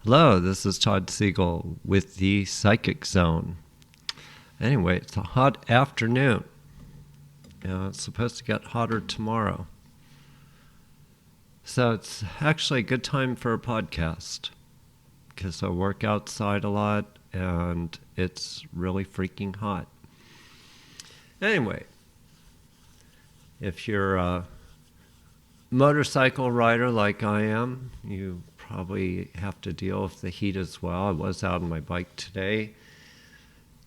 Hello, this is Todd Siegel with the Psychic Zone. Anyway, it's a hot afternoon. It's supposed to get hotter tomorrow. So it's actually a good time for a podcast because I work outside a lot and it's really freaking hot. Anyway, if you're a motorcycle rider like I am, you probably have to deal with the heat as well. I was out on my bike today,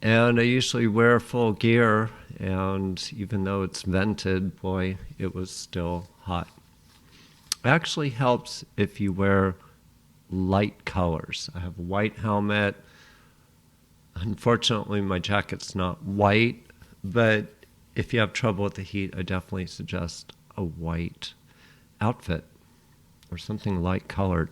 and I usually wear full gear, and even though it's vented, boy, it was still hot. It actually helps if you wear light colors. I have a white helmet. Unfortunately, my jacket's not white, but if you have trouble with the heat, I definitely suggest a white outfit or something light colored.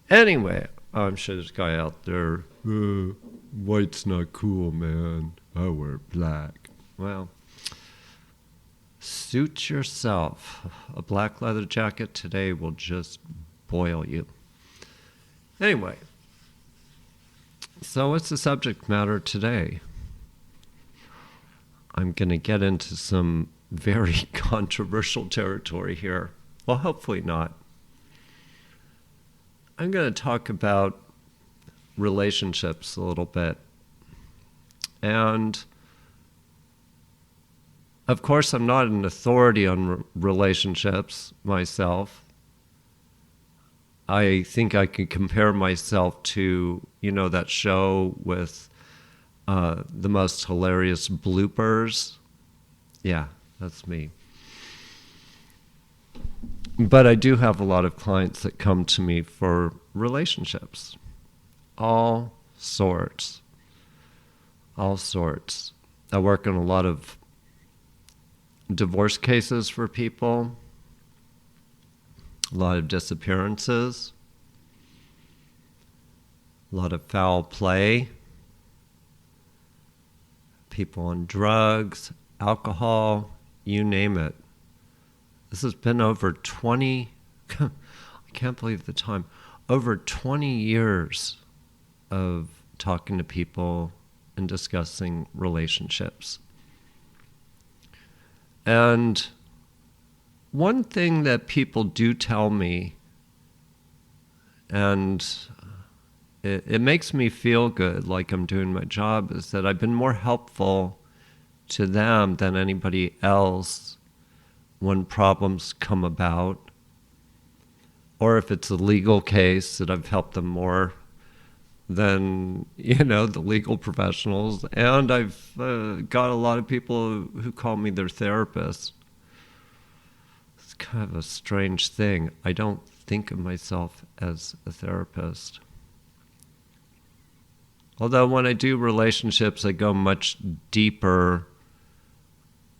Anyway, I'm sure there's a guy out there, white's not cool, man. I wear black. Well, suit yourself. A black leather jacket today will just boil you. Anyway, so what's the subject matter today? I'm going to get into some very controversial territory here. Well, hopefully not. I'm going to talk about relationships a little bit. And of course, I'm not an authority on relationships myself. I think I could compare myself to, that show with the most hilarious bloopers. Yeah, that's me. But I do have a lot of clients that come to me for relationships. All sorts. All sorts. I work on a lot of divorce cases for people, a lot of disappearances, a lot of foul play, people on drugs, alcohol, you name it. This has been over 20, I can't believe the time, over 20 years of talking to people and discussing relationships. And one thing that people do tell me, and it makes me feel good, like I'm doing my job, is that I've been more helpful to them than anybody else when problems come about, or if it's a legal case, that I've helped them more than, the legal professionals. And I've got a lot of people who call me their therapist. It's kind of a strange thing. I don't think of myself as a therapist. Although when I do relationships, I go much deeper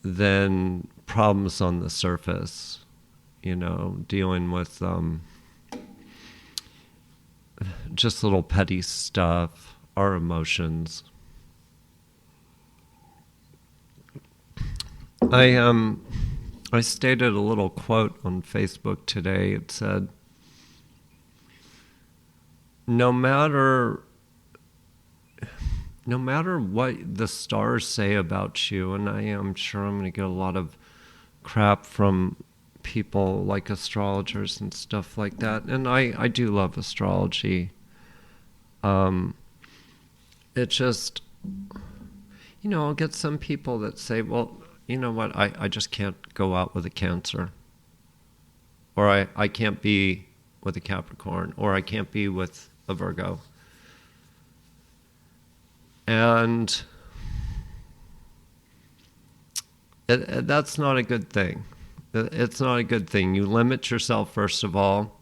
than problems on the surface, dealing with just little petty stuff, our emotions. I stated a little quote on Facebook today. It said, no matter what the stars say about you, and I am sure I'm going to get a lot of crap from people like astrologers and stuff like that, and I do love astrology. It just, I'll get some people that say, well, you know what, I just can't go out with a Cancer, or I can't be with a Capricorn, or I can't be with a Virgo. And that's not a good thing. It's not a good thing. You limit yourself, first of all.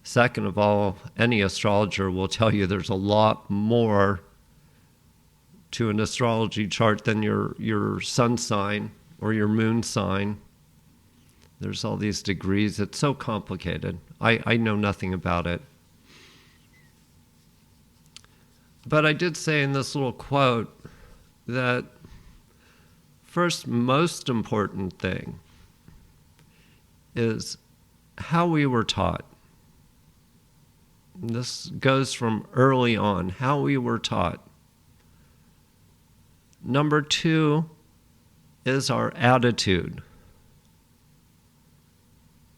Second of all, any astrologer will tell you there's a lot more to an astrology chart than your sun sign or your moon sign. There's all these degrees. It's so complicated. I know nothing about it. But I did say in this little quote that first most important thing is how we were taught. This goes from early on, how we were taught. Number 2 is our attitude.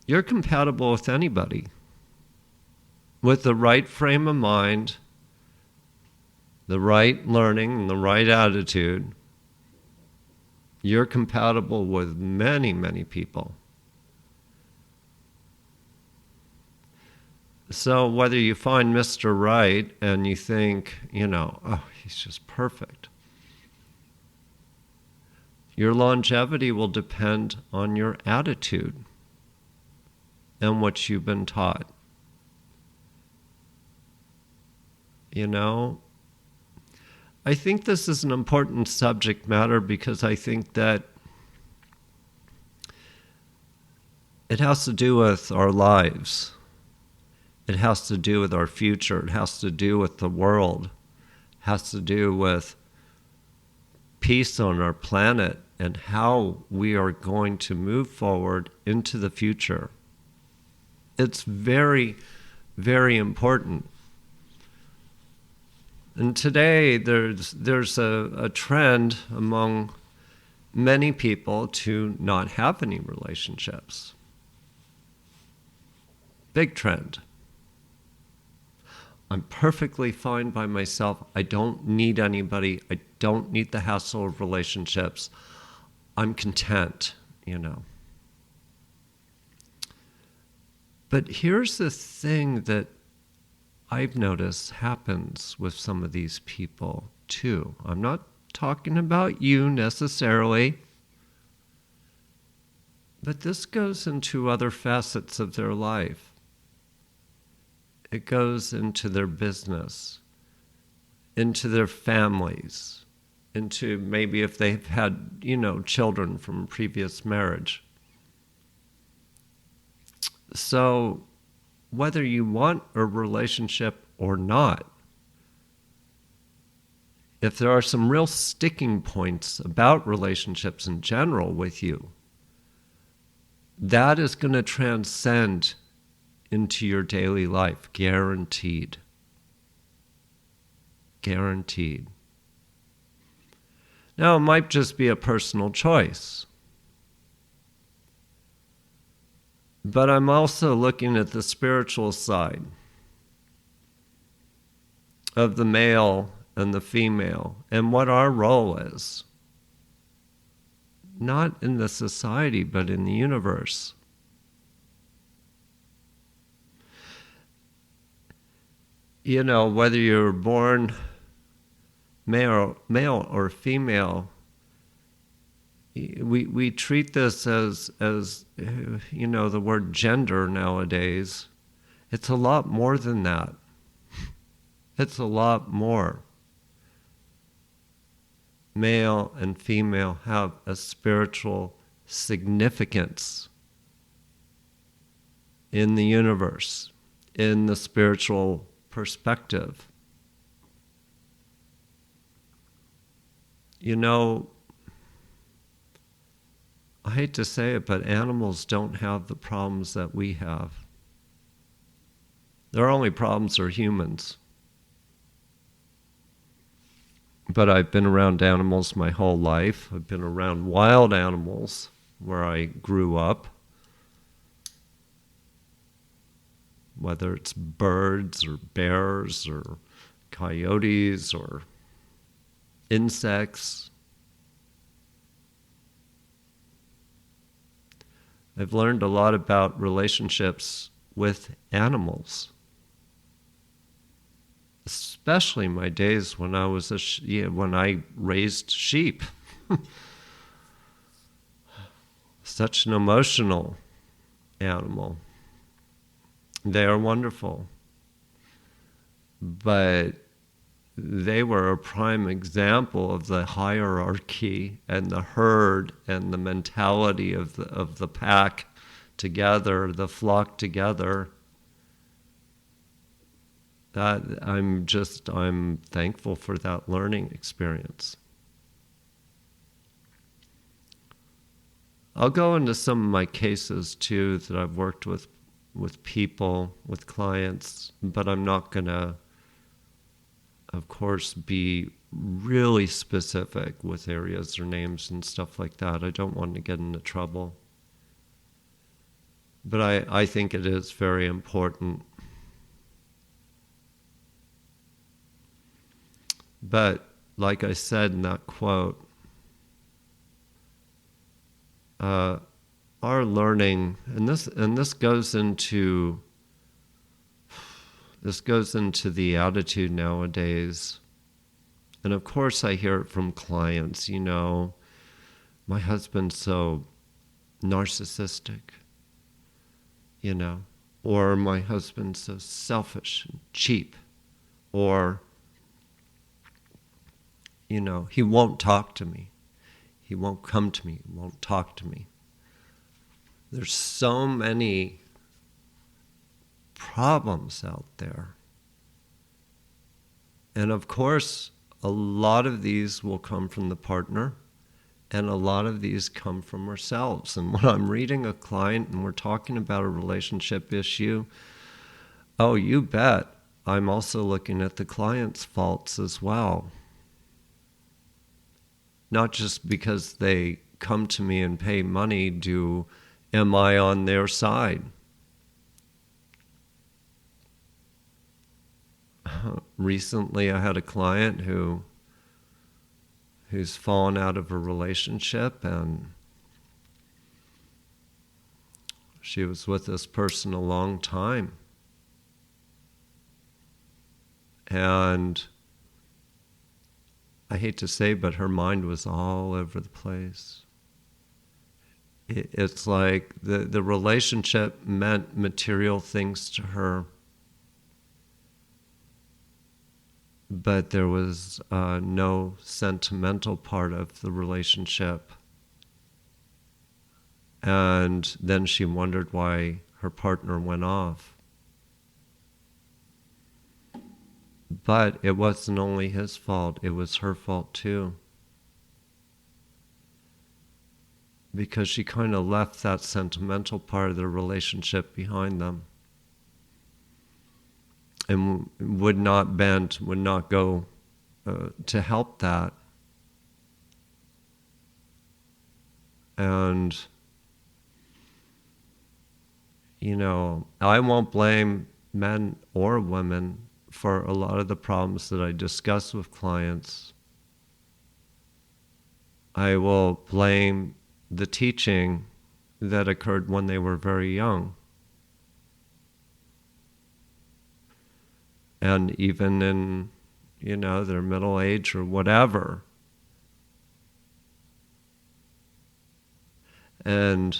You're compatible with anybody. With the right frame of mind, the right learning, and the right attitude, you're compatible with many, many people. So whether you find Mr. Right and you think, oh, he's just perfect, your longevity will depend on your attitude and what you've been taught. I think this is an important subject matter because I think that it has to do with our lives. It has to do with our future. It has to do with the world. It has to do with peace on our planet and how we are going to move forward into the future. It's very, very important. And today there's a trend among many people to not have any relationships. Big trend. I'm perfectly fine by myself. I don't need anybody. I don't need the hassle of relationships. I'm content, But here's the thing that I've noticed happens with some of these people too. I'm not talking about you necessarily, but this goes into other facets of their life. It goes into their business, into their families, into maybe if they've had, children from a previous marriage. So whether you want a relationship or not, if there are some real sticking points about relationships in general with you, that is going to transcend into your daily life, guaranteed. Guaranteed. Now, it might just be a personal choice. But I'm also looking at the spiritual side of the male and the female and what our role is. Not in the society, but in the universe. Whether you're born male or female, we treat this as the word gender nowadays. It's a lot more than that. It's a lot more. Male and female have a spiritual significance in the universe, in the spiritual perspective. I hate to say it, but animals don't have the problems that we have. Their only problems are humans. But I've been around animals my whole life. I've been around wild animals where I grew up. Whether it's birds or bears or coyotes or insects. I've learned a lot about relationships with animals. Especially my days when I was when I raised sheep. Such an emotional animal. They are wonderful. But they were a prime example of the hierarchy and the herd and the mentality of the pack together, the flock together. That I'm thankful for that learning experience. I'll go into some of my cases too that I've worked with with people, with clients, but I'm not going to, of course, be really specific with areas or names and stuff like that. I don't want to get into trouble. But I think it is very important. But like I said in that quote, our learning, and this goes into the attitude nowadays. And of course I hear it from clients, my husband's so narcissistic, or my husband's so selfish and cheap, or, he won't talk to me. He won't come to me. He won't talk to me. There's so many problems out there. And of course, a lot of these will come from the partner, and a lot of these come from ourselves. And when I'm reading a client and we're talking about a relationship issue, oh, you bet, I'm also looking at the client's faults as well. Not just because they come to me and pay money, am I on their side? Recently, I had a client who's fallen out of a relationship, and she was with this person a long time. And I hate to say, but her mind was all over the place. It's like the relationship meant material things to her, but there was no sentimental part of the relationship. And then she wondered why her partner went off. But it wasn't only his fault, it was her fault too. Because she kind of left that sentimental part of the relationship behind them. And would not bend, would not go to help that. And, I won't blame men or women for a lot of the problems that I discuss with clients. I will blame the teaching that occurred when they were very young. And even in, their middle age or whatever. And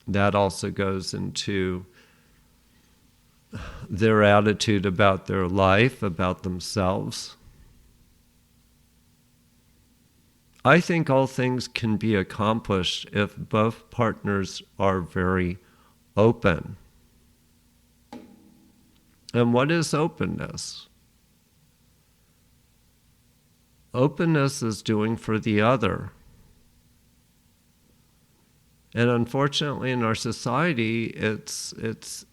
that also goes into their attitude about their life, about themselves. I think all things can be accomplished if both partners are very open. And what is openness? Openness is doing for the other. And unfortunately in our society, it's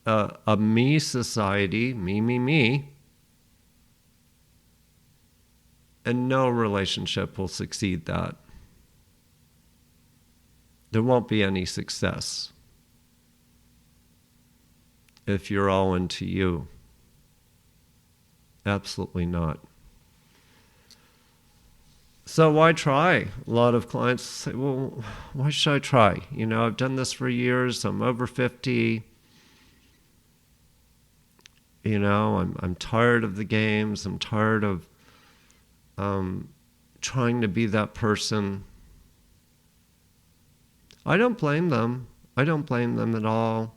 a me society, me. And no relationship will succeed that. There won't be any success if you're all into you. Absolutely not. So why try? A lot of clients say, well, why should I try? I've done this for years. I'm over 50. I'm tired of the games. I'm tired of trying to be that person. I don't blame them. I don't blame them at all.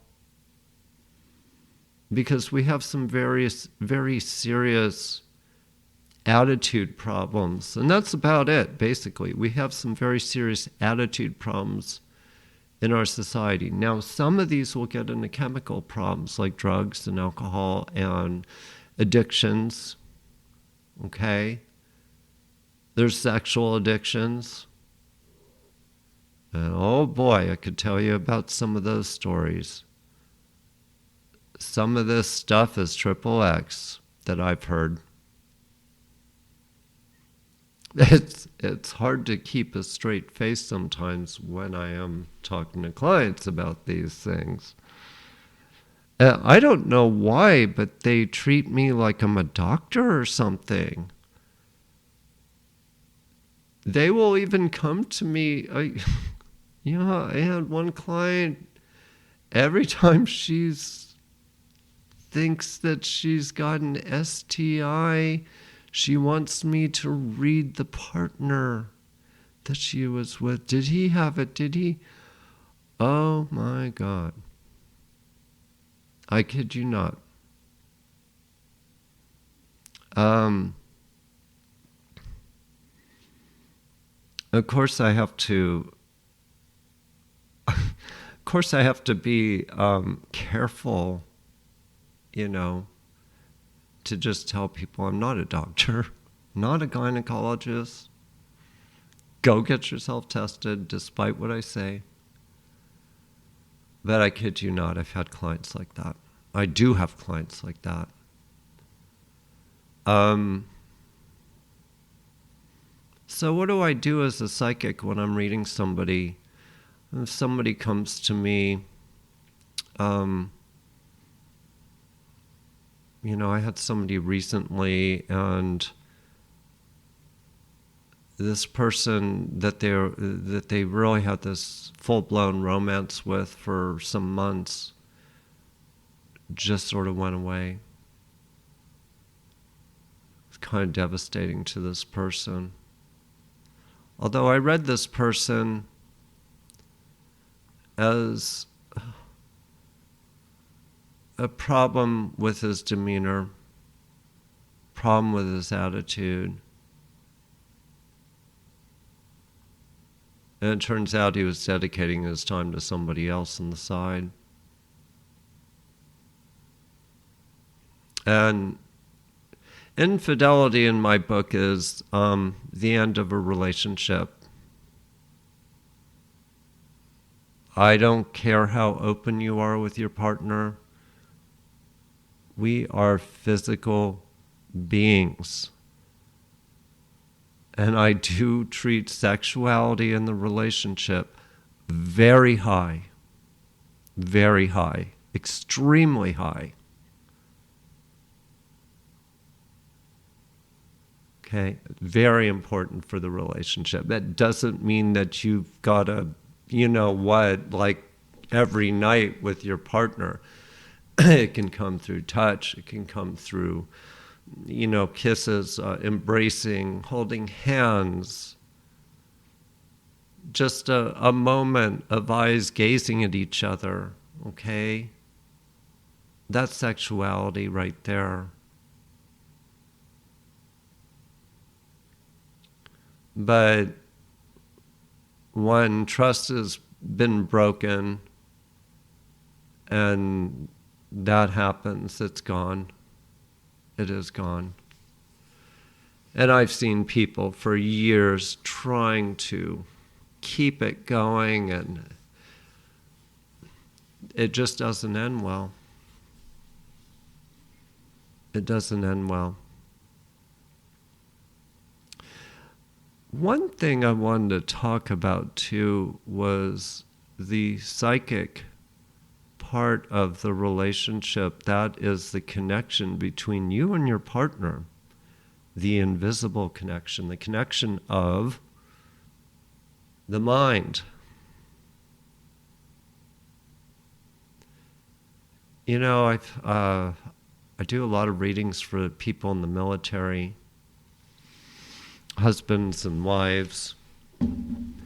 Because we have some very serious attitude problems. And that's about it, basically. We have some very serious attitude problems in our society. Now, some of these will get into chemical problems like drugs and alcohol and addictions. Okay? There's sexual addictions. And oh boy, I could tell you about some of those stories. Some of this stuff is triple X that I've heard. It's hard to keep a straight face sometimes when I am talking to clients about these things. I don't know why, but they treat me like I'm a doctor or something. They will even come to me. I had one client, every time she thinks that she's got an STI, she wants me to read the partner that she was with. Did he have it? Did he? Oh my God. I kid you not. Of course I have to be careful, to just tell people I'm not a doctor, not a gynecologist. Go get yourself tested, despite what I say. But I kid you not, I've had clients like that. I do have clients like that. So what do I do as a psychic when I'm reading somebody? If somebody comes to me, I had somebody recently, and this person that they really had this full-blown romance with for some months just sort of went away. It's kind of devastating to this person. Although I read this person as a problem with his demeanor, problem with his attitude. And it turns out he was dedicating his time to somebody else on the side. And infidelity in my book is the end of a relationship. I don't care how open you are with your partner. We are physical beings. And I do treat sexuality in the relationship very high, extremely high. Okay, very important for the relationship. That doesn't mean that you've got to, like every night with your partner. It can come through touch. It can come through, kisses, embracing, holding hands. Just a moment of eyes gazing at each other, okay? That's sexuality right there. But when trust has been broken and that happens, it's gone. It is gone. And I've seen people for years trying to keep it going, and it just doesn't end well. It doesn't end well. One thing I wanted to talk about too was the psychic part of the relationship. That is the connection between you and your partner, the invisible connection, the connection of the mind. I do a lot of readings for people in the military, husbands and wives, and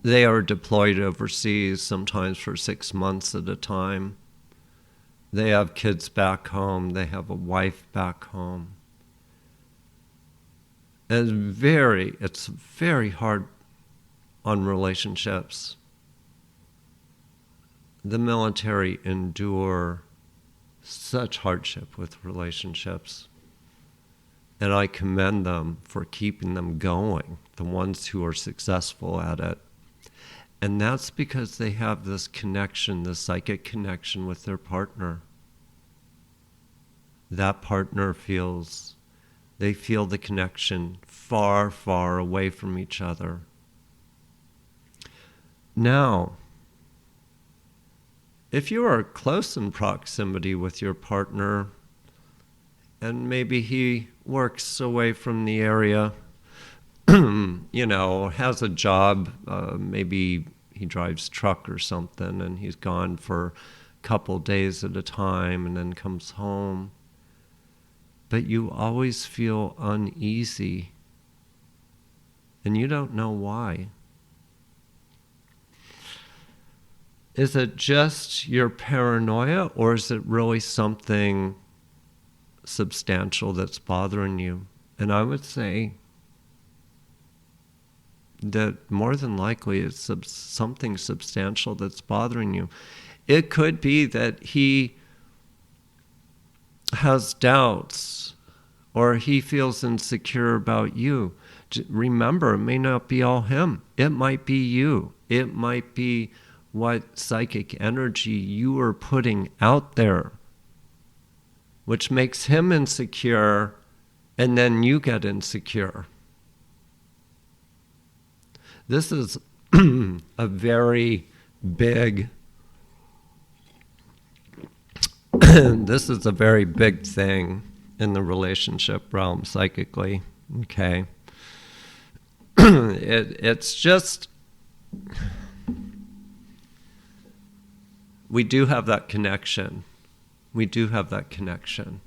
they are deployed overseas, sometimes for 6 months at a time. They have kids back home. They have a wife back home. And it's very hard on relationships. The military endure such hardship with relationships. And I commend them for keeping them going, the ones who are successful at it. And that's because they have this connection, this psychic connection with their partner. That partner they feel the connection far, far away from each other. Now, if you are close in proximity with your partner, and maybe he works away from the area, has a job, maybe he drives truck or something, and he's gone for a couple days at a time and then comes home. But you always feel uneasy, and you don't know why. Is it just your paranoia, or is it really something substantial that's bothering you? And I would say that more than likely it's something substantial that's bothering you. It could be that he has doubts or he feels insecure about you. Remember, it may not be all him. It might be you. It might be what psychic energy you are putting out there, which makes him insecure, and then you get insecure. This is a very big this is a very big thing in the relationship realm psychically, okay? It's just, we do have that connection. We do have that connection.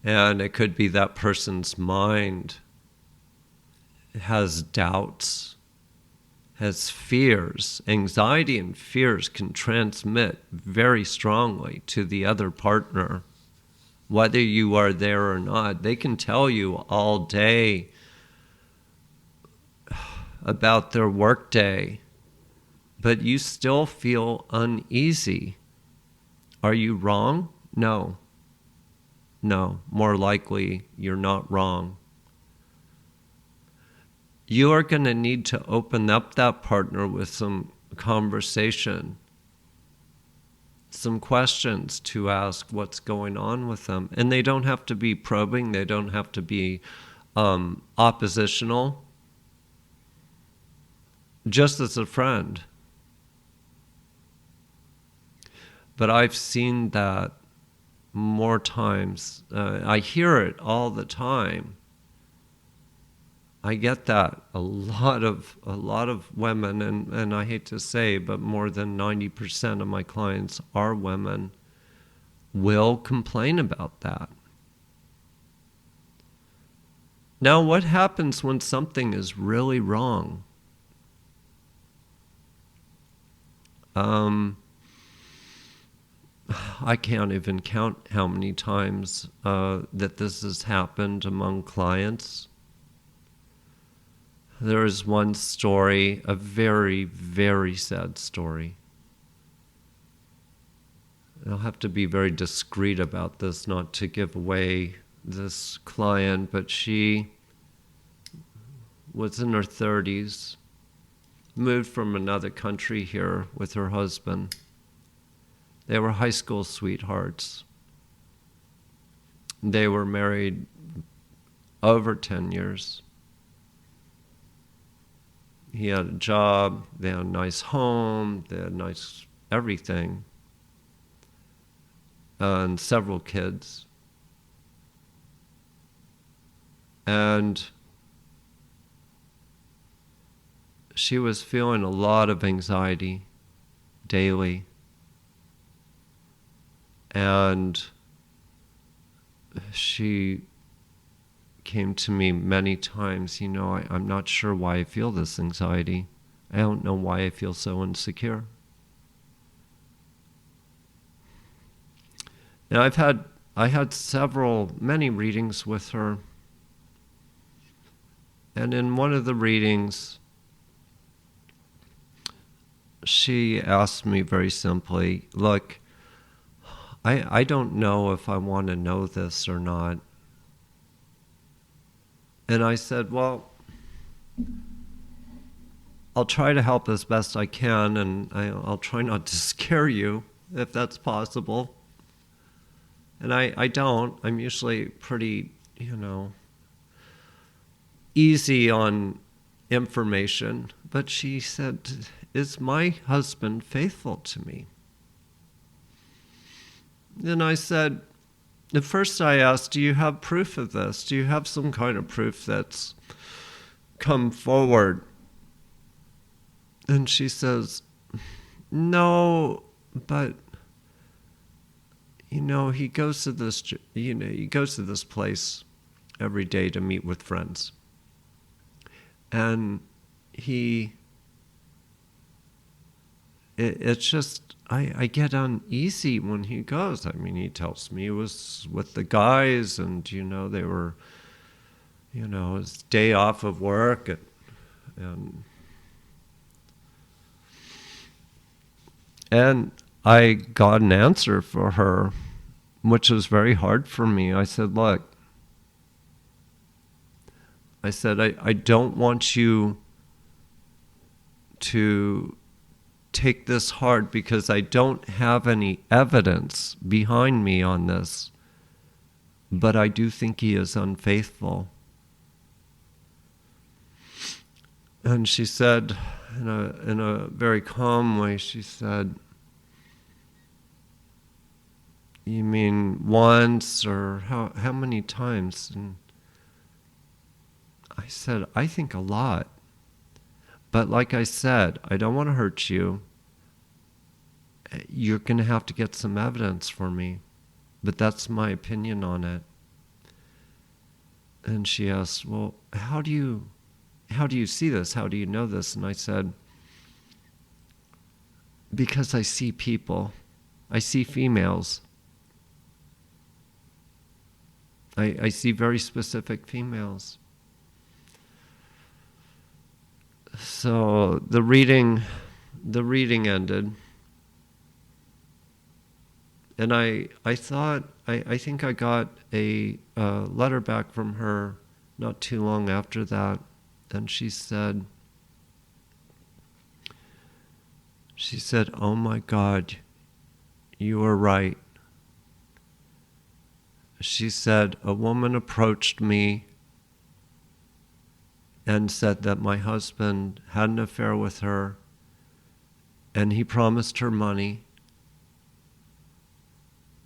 And it could be that person's mind has doubts, has fears. Anxiety and fears can transmit very strongly to the other partner. Whether you are there or not, they can tell you all day about their workday, but you still feel uneasy. Are you wrong? No. No, more likely you're not wrong. You are going to need to open up that partner with some conversation, some questions to ask what's going on with them. And they don't have to be probing. They don't have to be oppositional. Just as a friend. But I've seen that more times. I hear it all the time. I get that. A lot of women, and I hate to say, but more than 90% of my clients are women, will complain about that. Now, what happens when something is really wrong? I can't even count how many times that this has happened among clients. There is one story, a very, very sad story. I'll have to be very discreet about this, not to give away this client, but she was in her 30s, moved from another country here with her husband. They were high school sweethearts. They were married over 10 years. He had a job, they had a nice home, they had nice everything, and several kids. And she was feeling a lot of anxiety daily. And she came to me many times, I'm not sure why I feel this anxiety. I don't know why I feel so insecure. And I had many readings with her. And in one of the readings, she asked me very simply, look, I don't know if I want to know this or not. And I said, well, I'll try to help as best I can, and I'll try not to scare you, if that's possible. And I don't. I'm usually pretty, easy on information. But she said, is my husband faithful to me? And I said, at first I asked, do you have proof of this? Do you have some kind of proof that's come forward? And she says, no, but he goes to this place every day to meet with friends. And it's just, I get uneasy when he goes. I mean, he tells me he was with the guys and, they were, his day off of work and I got an answer for her, which was very hard for me. I said, look, I don't want you to take this hard because I don't have any evidence behind me on this, but I do think he is unfaithful. And she said, in a very calm way, she said, you mean once, or how many times? And I said, I think a lot. But like I said, I don't want to hurt you. You're going to have to get some evidence for me. But that's my opinion on it. And she asked, well, how do you see this? How do you know this? And I said, because I see people. I see females. I see very specific females. So the reading ended. And I think I got a letter back from her not too long after that. And she said, oh my God, you were right. She said, a woman approached me and said that my husband had an affair with her and he promised her money.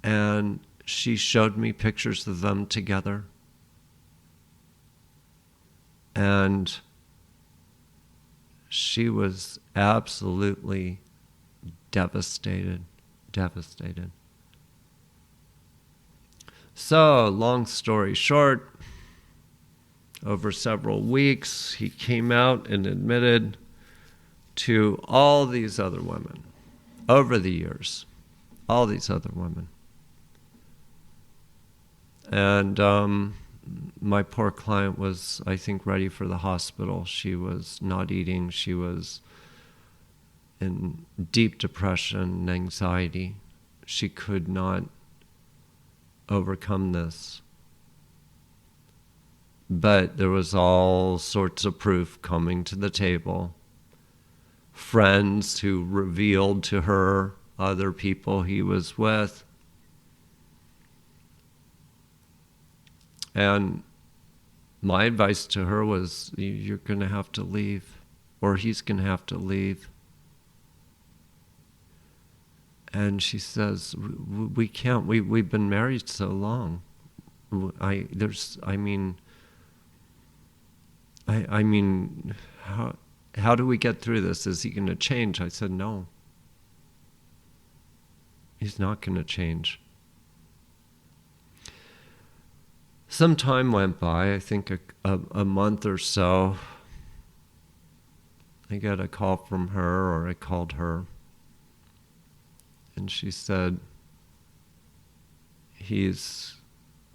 And she showed me pictures of them together. And she was absolutely devastated. So, long story short, over several weeks, he came out and admitted to all these other women over the years, all these other women. And my poor client was, I think, ready for the hospital. She was not eating. She was in deep depression and anxiety. She could not overcome this. But there was all sorts of proof coming to the table. Friends who revealed to her other people he was with. And my advice to her was, you're going to have to leave, or he's going to have to leave. And she says, we can't, we've been married so long. I mean, how do we get through this? Is he going to change? I said, no. He's not going to change. Some time went by, I think a month or so. I got a call from her, or I called her. And she said, he's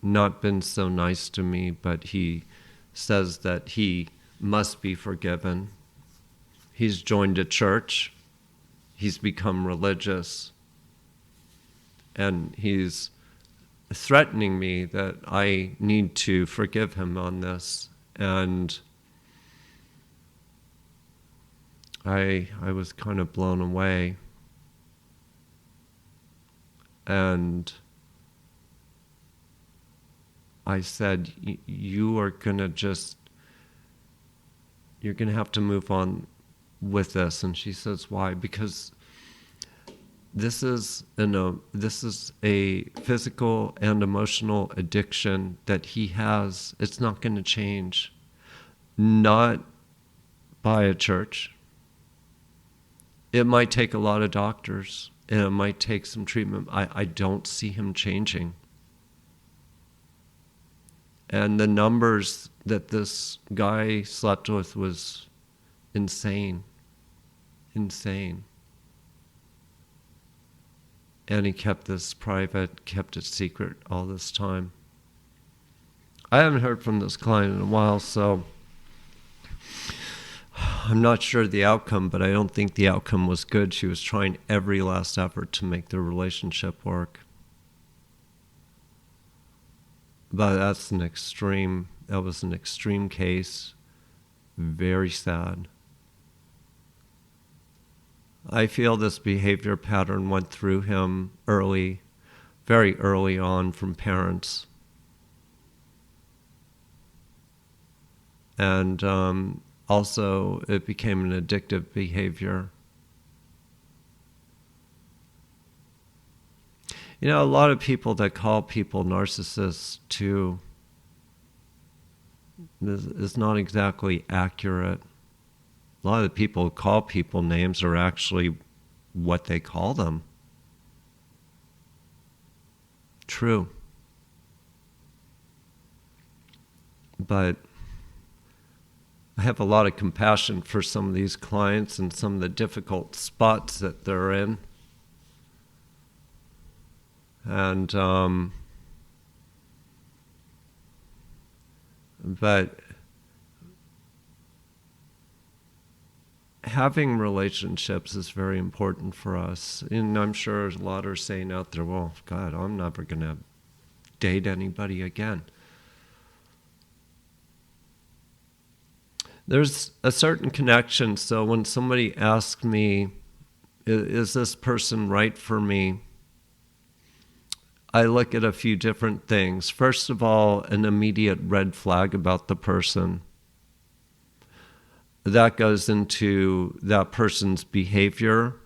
not been so nice to me, but he says that he must be forgiven. He's joined a church. He's become religious. And he's threatening me that I need to forgive him on this. And I was kind of blown away. And I said, you're going to have to move on with this. And she says, why? Because this is a physical and emotional addiction that he has. It's not going to change. Not by a church. It might take a lot of doctors, and it might take some treatment. I don't see him changing. And the numbers that this guy slept with was insane. Insane. And he kept this private, kept it secret all this time. I haven't heard from this client in a while, so I'm not sure the outcome, but I don't think the outcome was good. She was trying every last effort to make the relationship work. But that was an extreme case. Very sad. I feel this behavior pattern went through him very early on from parents. And also it became an addictive behavior. You know, a lot of people that call people narcissists too is not exactly accurate. A lot of the people who call people names are actually what they call them. True. But I have a lot of compassion for some of these clients and some of the difficult spots that they're in. And, but having relationships is very important for us. And I'm sure a lot are saying out there, well, God, I'm never going to date anybody again. There's a certain connection. So when somebody asks me, is this person right for me? I look at a few different things. First of all, an immediate red flag about the person. That goes into that person's behavior.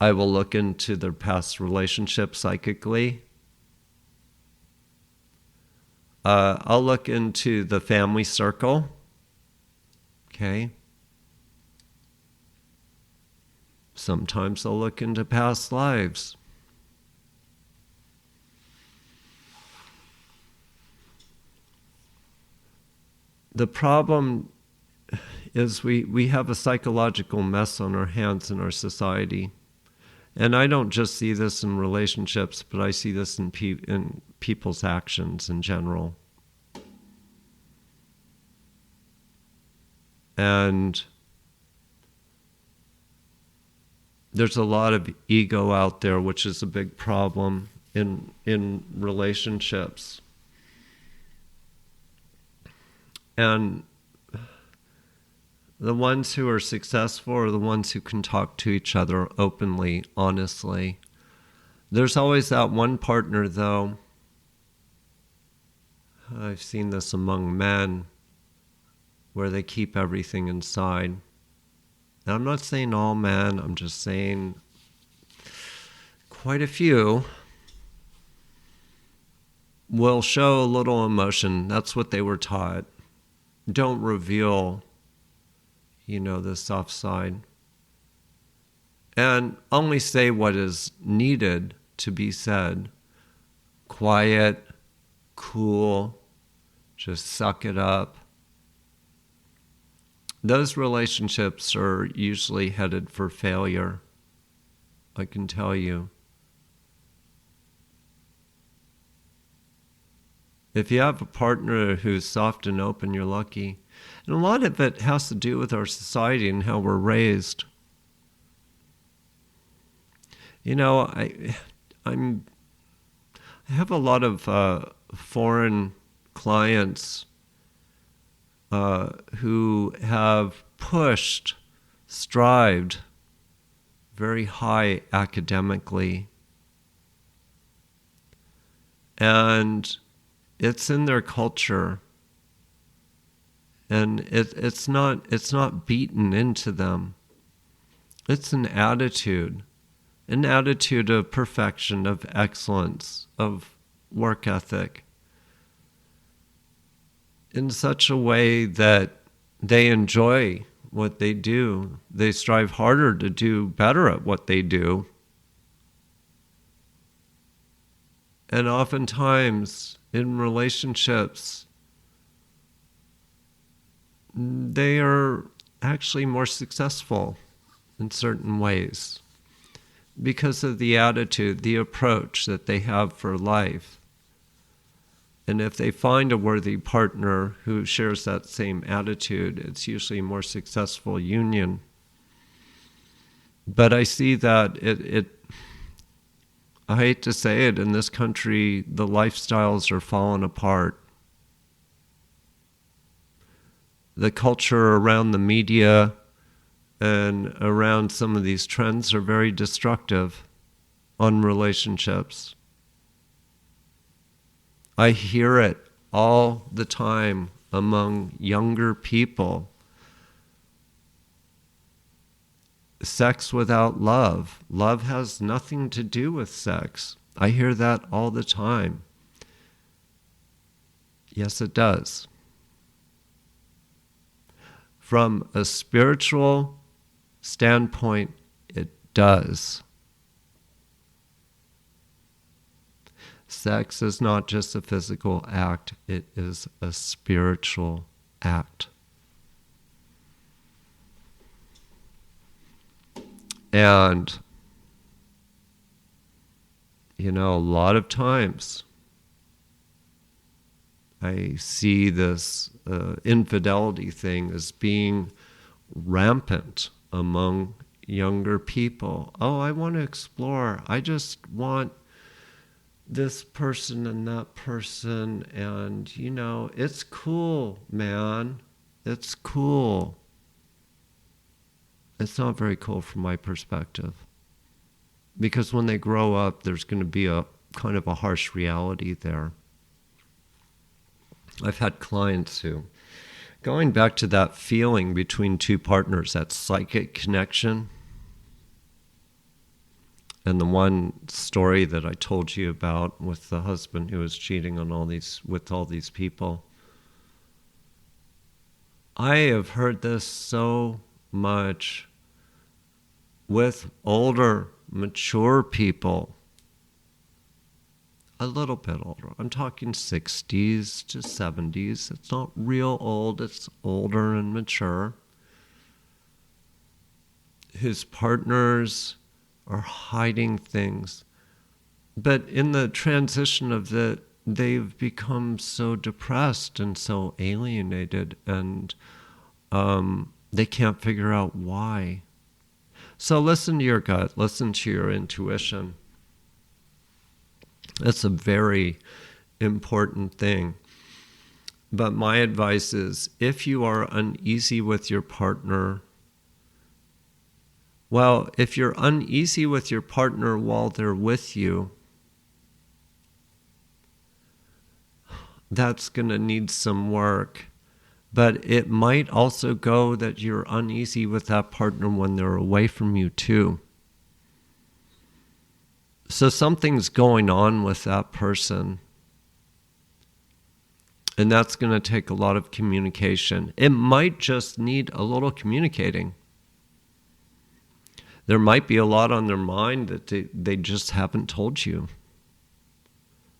I will look into their past relationship psychically. I'll look into the family circle. Okay. Sometimes I'll look into past lives. The problem is we have a psychological mess on our hands in our society. And I don't just see this in relationships, but I see this in people's actions in general. And there's a lot of ego out there, which is a big problem in relationships. And the ones who are successful are the ones who can talk to each other openly, honestly. There's always that one partner, though. I've seen this among men, where they keep everything inside. Now, I'm not saying all men, I'm just saying quite a few will show a little emotion. That's what they were taught. Don't reveal, the soft side. And only say what is needed to be said. Quiet, cool, just suck it up. Those relationships are usually headed for failure, I can tell you. If you have a partner who's soft and open, you're lucky. And a lot of it has to do with our society and how we're raised. I have a lot of foreign clients who have strived very high academically, and it's in their culture, and it's not beaten into them. It's an attitude of perfection, of excellence, of work ethic, in such a way that they enjoy what they do. They strive harder to do better at what they do. And oftentimes in relationships, they are actually more successful in certain ways because of the attitude, the approach that they have for life. And if they find a worthy partner who shares that same attitude, it's usually a more successful union. But I see that I hate to say it, in this country, the lifestyles are falling apart. The culture around the media and around some of these trends are very destructive on relationships. I hear it all the time among younger people. Sex without love. Love has nothing to do with sex. I hear that all the time. Yes, it does. From a spiritual standpoint, it does. Sex is not just a physical act, it is a spiritual act. And, a lot of times I see this infidelity thing as being rampant among younger people. Oh, I want to explore. I just want this person and that person, and it's cool, man. It's cool. It's not very cool from my perspective, because when they grow up, there's going to be a kind of a harsh reality there. I've had clients who, going back to that feeling between two partners, that psychic connection, and the one story that I told you about with the husband who was cheating on all these people. I have heard this so much with older, mature people. A little bit older. I'm talking 60s to 70s. It's not real old, it's older and mature. Whose partners are hiding things. But in the transition of that, they've become so depressed and so alienated, and they can't figure out why. So listen to your gut, listen to your intuition. That's a very important thing. But my advice is, if you are uneasy with your partner, well, if you're uneasy with your partner while they're with you, that's going to need some work. But it might also go that you're uneasy with that partner when they're away from you too. So something's going on with that person. And that's going to take a lot of communication. It might just need a little communicating. There might be a lot on their mind that they just haven't told you.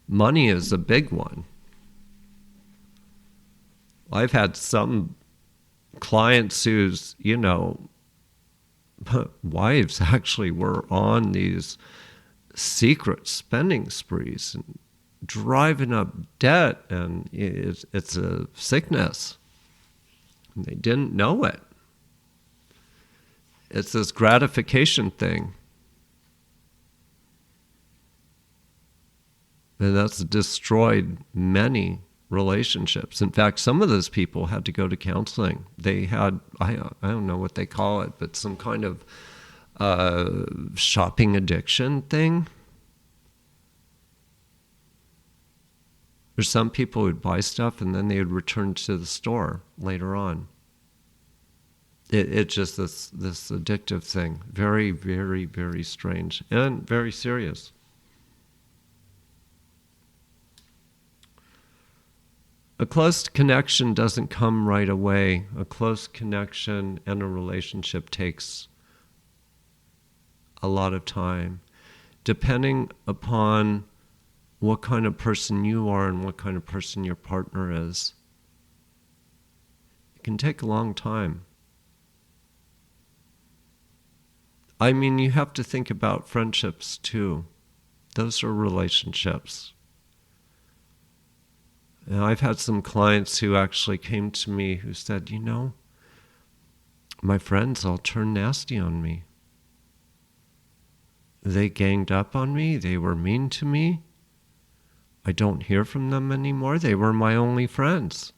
Money is a big one. I've had some clients whose, wives actually were on these secret spending sprees and driving up debt, and it's a sickness. And they didn't know it. It's this gratification thing. And that's destroyed many relationships. In fact, some of those people had to go to counseling. They had, I don't know what they call it, but some kind of shopping addiction thing. There's some people who'd buy stuff and then they would return to the store later on. It's just this addictive thing. Very, very, very strange and very serious. A close connection doesn't come right away. A close connection and a relationship takes a lot of time, depending upon what kind of person you are and what kind of person your partner is. It can take a long time. I mean, you have to think about friendships too. Those are relationships. And I've had some clients who actually came to me who said, you know, my friends all turned nasty on me. They ganged up on me. They were mean to me. I don't hear from them anymore. They were my only friends.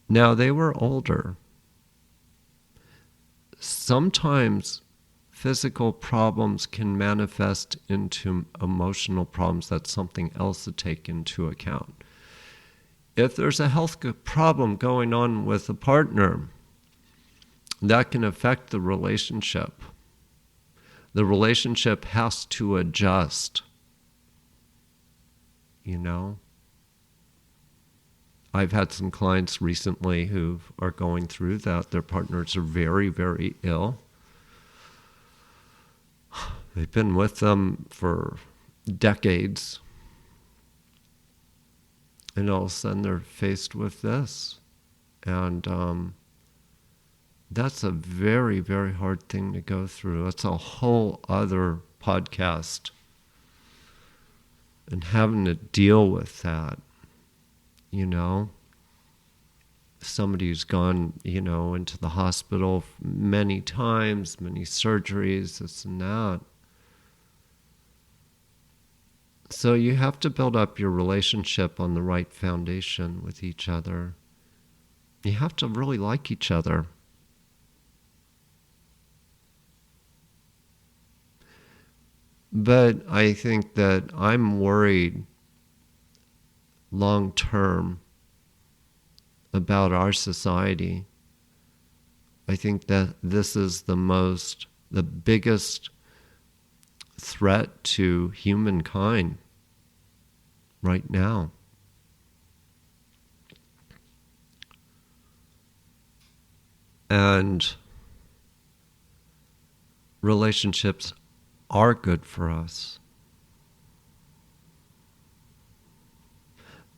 Now, they were older. Sometimes physical problems can manifest into emotional problems. That's something else to take into account. If there's a health problem going on with a partner, that can affect the relationship. The relationship has to adjust. You know? I've had some clients recently who are going through that. Their partners are very, very ill. They've been with them for decades. And all of a sudden they're faced with this. And that's a very, very hard thing to go through. That's a whole other podcast. And having to deal with that, you know. Somebody who's gone, you know, into the hospital many times, many surgeries, this and that. So you have to build up your relationship on the right foundation with each other. You have to really like each other. But I think that I'm worried long term about our society. I think that this is the biggest threat to humankind right now. And relationships are good for us.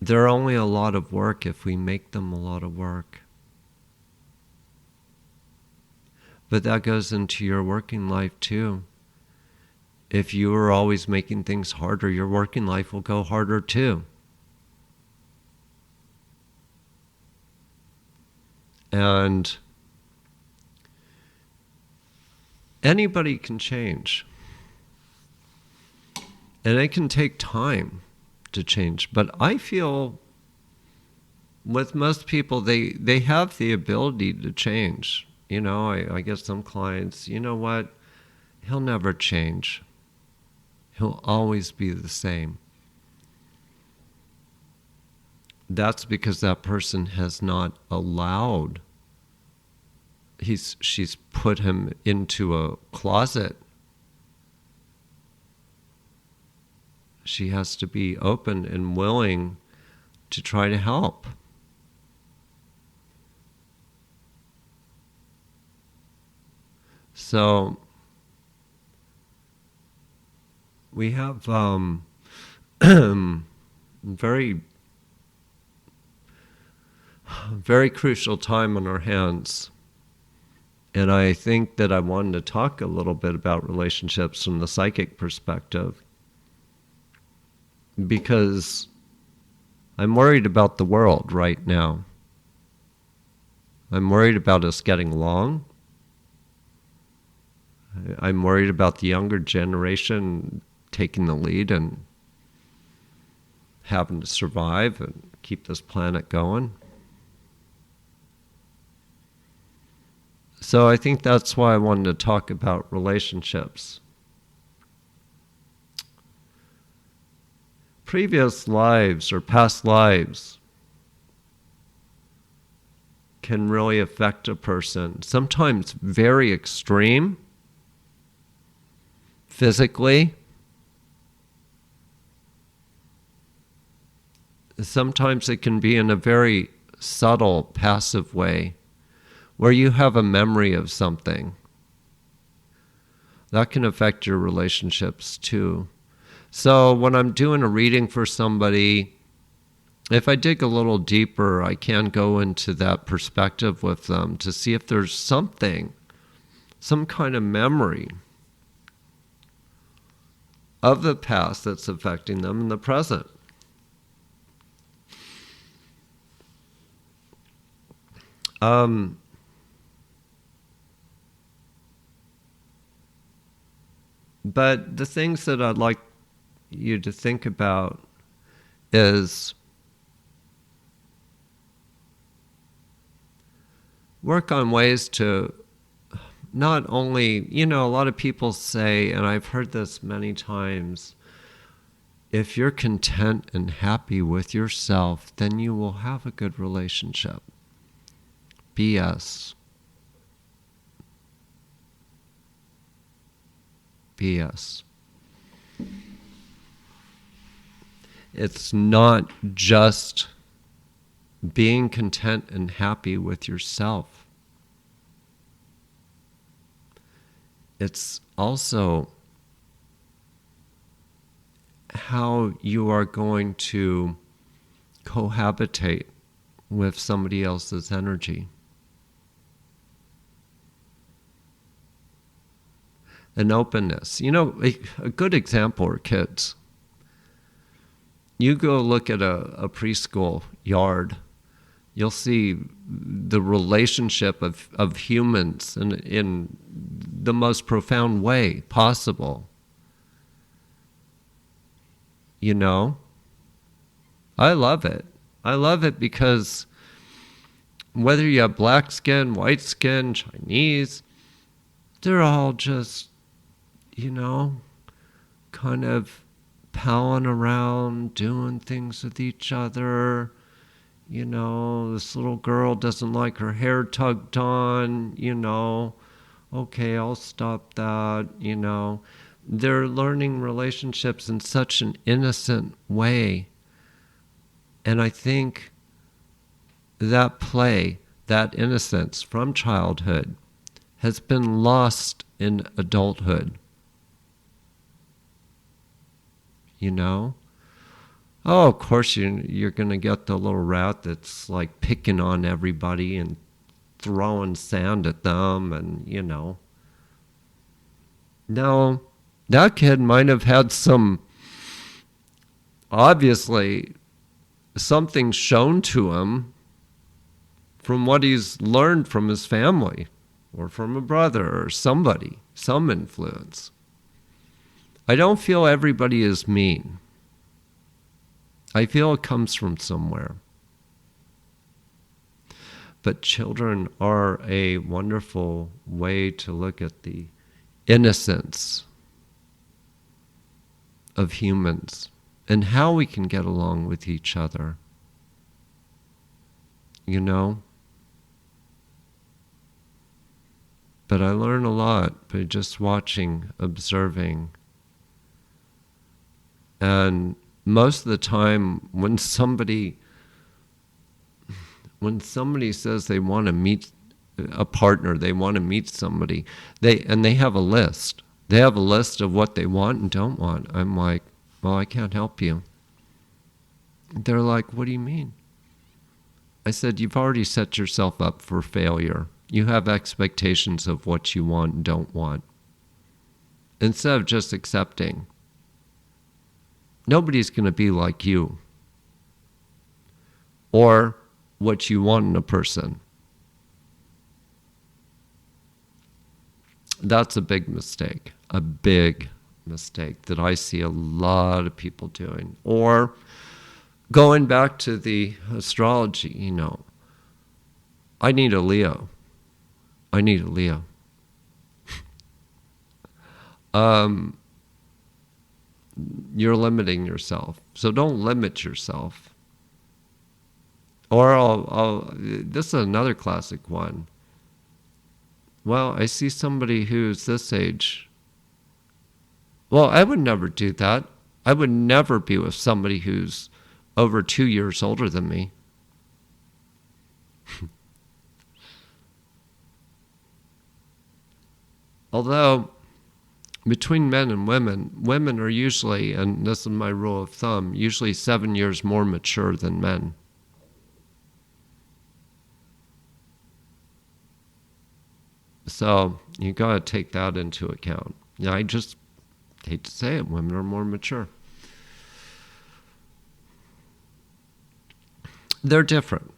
They're only a lot of work if we make them a lot of work. But that goes into your working life too. If you are always making things harder, your working life will go harder too. And anybody can change. And it can take time to change. But I feel with most people, they have the ability to change. You know, I get some clients, you know what? He'll never change. He'll always be the same. That's because that person has not allowed, she's put him into a closet. She has to be open and willing to try to help. So we have very, very crucial time on our hands. And I think that I wanted to talk a little bit about relationships from the psychic perspective, because I'm worried about the world right now. I'm worried about us getting along. I'm worried about the younger generation taking the lead and having to survive and keep this planet going. So I think that's why I wanted to talk about relationships. Previous lives or past lives can really affect a person. Sometimes very extreme, physically. Sometimes it can be in a very subtle, passive way, where you have a memory of something. That can affect your relationships too. So when I'm doing a reading for somebody, if I dig a little deeper, I can go into that perspective with them to see if there's something, some kind of memory of the past that's affecting them in the present. But the things that I'd like you to think about is work on ways to not only, a lot of people say, and I've heard this many times, if you're content and happy with yourself, then you will have a good relationship. BS. BS. It's not just being content and happy with yourself. It's also how you are going to cohabitate with somebody else's energy. An openness. A good example are kids. You go look at a preschool yard, you'll see the relationship of humans in the most profound way possible. I love it. I love it because whether you have black skin, white skin, Chinese, they're all just, kind of palling around, doing things with each other. This little girl doesn't like her hair tugged on, okay, I'll stop that, They're learning relationships in such an innocent way. And I think that play, that innocence from childhood has been lost in adulthood. Oh, of course you're going to get the little rat that's like picking on everybody and throwing sand at them and, No, that kid might have had obviously, something shown to him from what he's learned from his family or from a brother or somebody, some influence. I don't feel everybody is mean. I feel it comes from somewhere. But children are a wonderful way to look at the innocence of humans and how we can get along with each other. But I learn a lot by just watching, observing. And most of the time when somebody says they want to meet a partner, they want to meet somebody, they have a list. They have a list of what they want and don't want. I'm like, well, I can't help you. They're like, what do you mean? I said, you've already set yourself up for failure. You have expectations of what you want and don't want. Instead of just accepting. Nobody's going to be like you or what you want in a person. That's a big mistake that I see a lot of people doing. Or Going back to the astrology, I need a Leo. I need a Leo. You're limiting yourself. So don't limit yourself. Or this is another classic one. Well, I see somebody who's this age. Well, I would never do that. I would never be with somebody who's over 2 years older than me. Although, between men and women are usually, and this is my rule of thumb, usually 7 years more mature than men. So you got to take that into account. Yeah, I just hate to say it, women are more mature. They're different.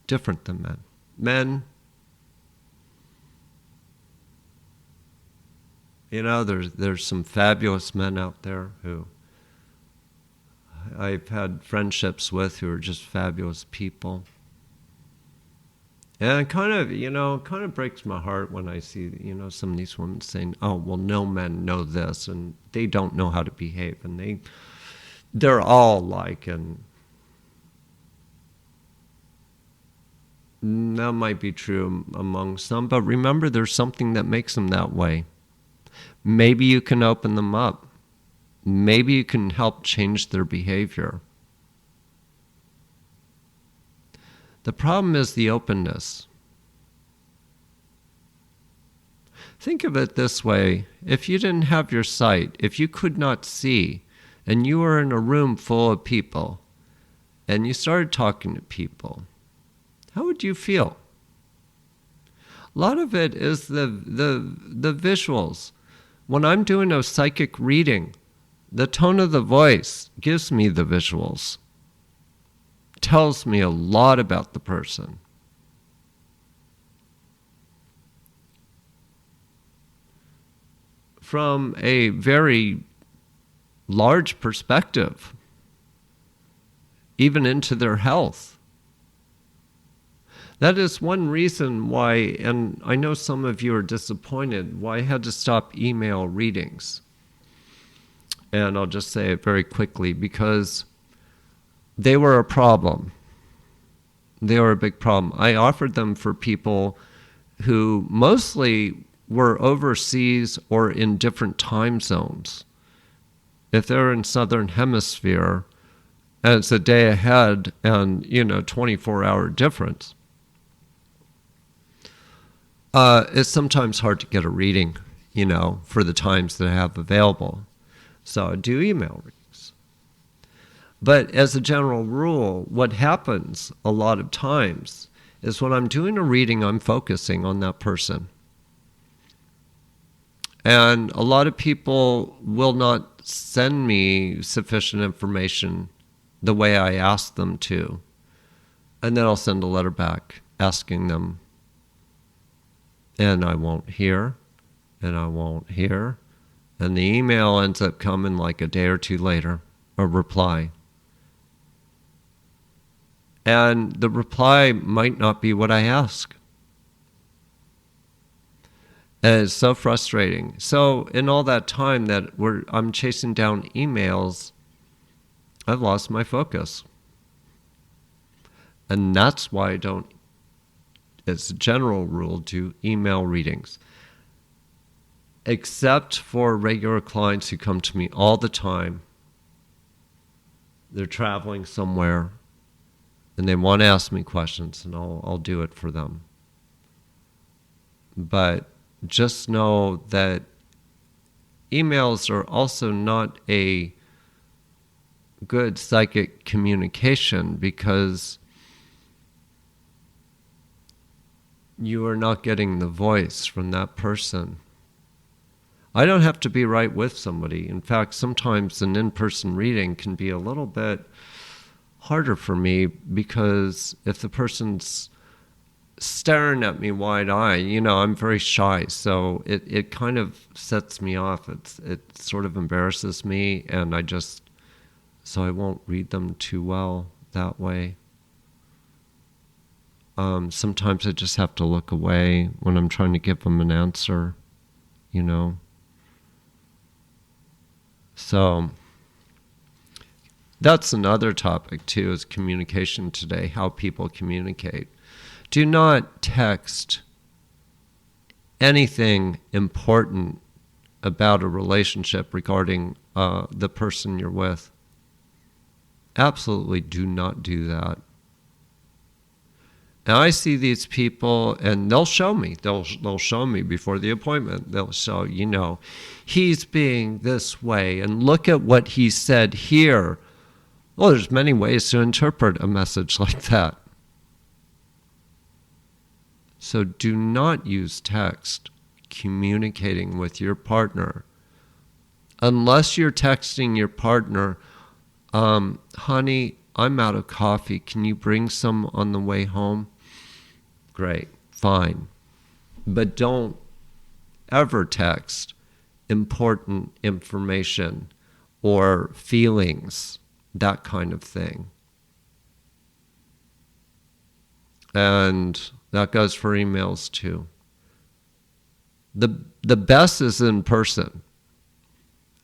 Different than men. Men, there's some fabulous men out there who I've had friendships with who are just fabulous people. And it kind of breaks my heart when I see, some of these women saying, oh, well, no men know this, and they don't know how to behave, and they're all like, and that might be true among some, but remember, there's something that makes them that way. Maybe you can open them up. Maybe you can help change their behavior. The problem is the openness. Think of it this way. If you didn't have your sight, if you could not see, and you were in a room full of people, and you started talking to people, how would you feel? A lot of it is the visuals. When I'm doing a psychic reading, the tone of the voice gives me the visuals. Tells me a lot about the person. From a very large perspective, even into their health. That is one reason why, and I know some of you are disappointed, why I had to stop email readings. And I'll just say it very quickly, because they were a problem. They were a big problem. I offered them for people who mostly were overseas or in different time zones. If they're in Southern Hemisphere, and it's a day ahead and, 24-hour difference, it's sometimes hard to get a reading, for the times that I have available. So I do email readings. But as a general rule, what happens a lot of times is when I'm doing a reading, I'm focusing on that person. And a lot of people will not send me sufficient information the way I ask them to. And then I'll send a letter back asking them. And I won't hear, and I won't hear. And the email ends up coming like a day or two later, a reply. And the reply might not be what I ask. And it's so frustrating. So in all that time that I'm chasing down emails, I've lost my focus. And that's why I don't, as a general rule, do email readings. Except for regular clients who come to me all the time. They're traveling somewhere and they want to ask me questions, and I'll do it for them. But just know that emails are also not a good psychic communication, because you are not getting the voice from that person. I don't have to be right with somebody. In fact, sometimes an in-person reading can be a little bit harder for me, because if the person's staring at me wide-eyed, I'm very shy, so it kind of sets me off. It sort of embarrasses me, and I just so I won't read them too well that way. Sometimes I just have to look away when I'm trying to give them an answer, you know. So that's another topic too, is communication today, how people communicate. Do not text anything important about a relationship regarding the person you're with. Absolutely do not do that. And I see these people, and they'll show me. They'll show me before the appointment. They'll show, you know, he's being this way, and look at what he said here. Well, there's many ways to interpret a message like that. So do not use text communicating with your partner. Unless you're texting your partner, honey, I'm out of coffee. Can you bring some on the way home? Great, fine. But don't ever text important information or feelings, that kind of thing. And that goes for emails too. The best is in person.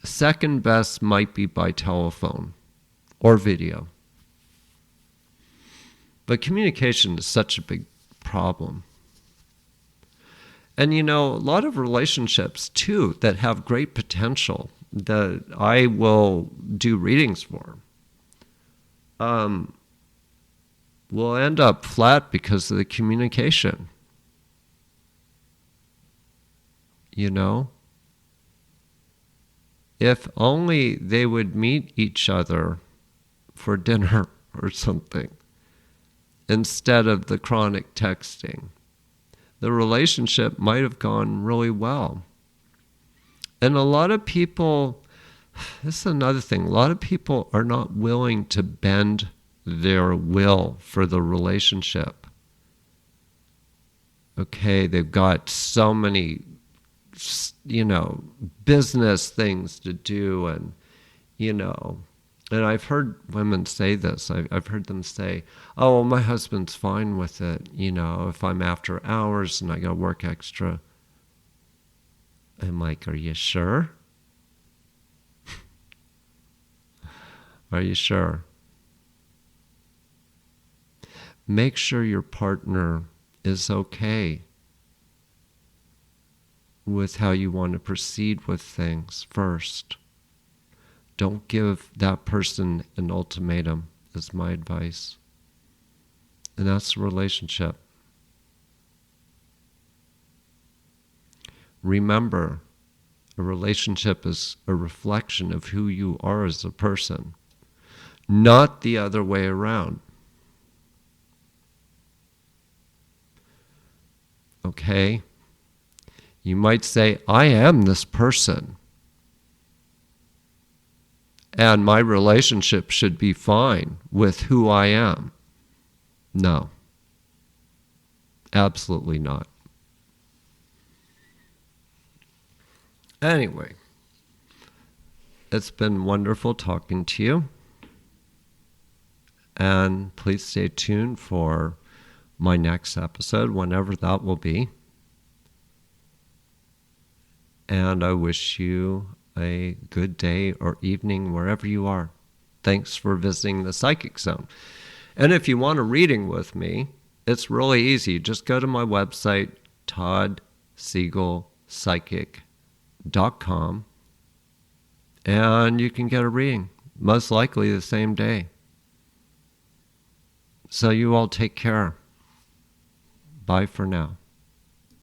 Second best might be by telephone or video. But communication is such a big problem. And you know, a lot of relationships too that have great potential that I will do readings for will end up flat because of the communication. You know? If only they would meet each other for dinner or something instead of the chronic texting, the relationship might have gone really well. And a lot of people, this is another thing, a lot of people are not willing to bend their will for the relationship. Okay, they've got so many, you know, business things to do, and, you know, and I've heard women say this. I've heard them say, oh, well, my husband's fine with it, you know, if I'm after hours and I gotta work extra. I'm like, are you sure? Are you sure? Make sure your partner is okay with how you want to proceed with things first. Don't give that person an ultimatum, is my advice. And that's the relationship. Remember, a relationship is a reflection of who you are as a person, not the other way around. Okay? You might say, I am this person, and my relationship should be fine with who I am. No. Absolutely not. Anyway, it's been wonderful talking to you. And please stay tuned for my next episode, whenever that will be. And I wish you a good day or evening wherever you are. Thanks for visiting the Psychic Zone. And if you want a reading with me, it's really easy. Just go to my website, toddsiegelpsychic.com, and you can get a reading, most likely the same day. So you all take care. Bye for now.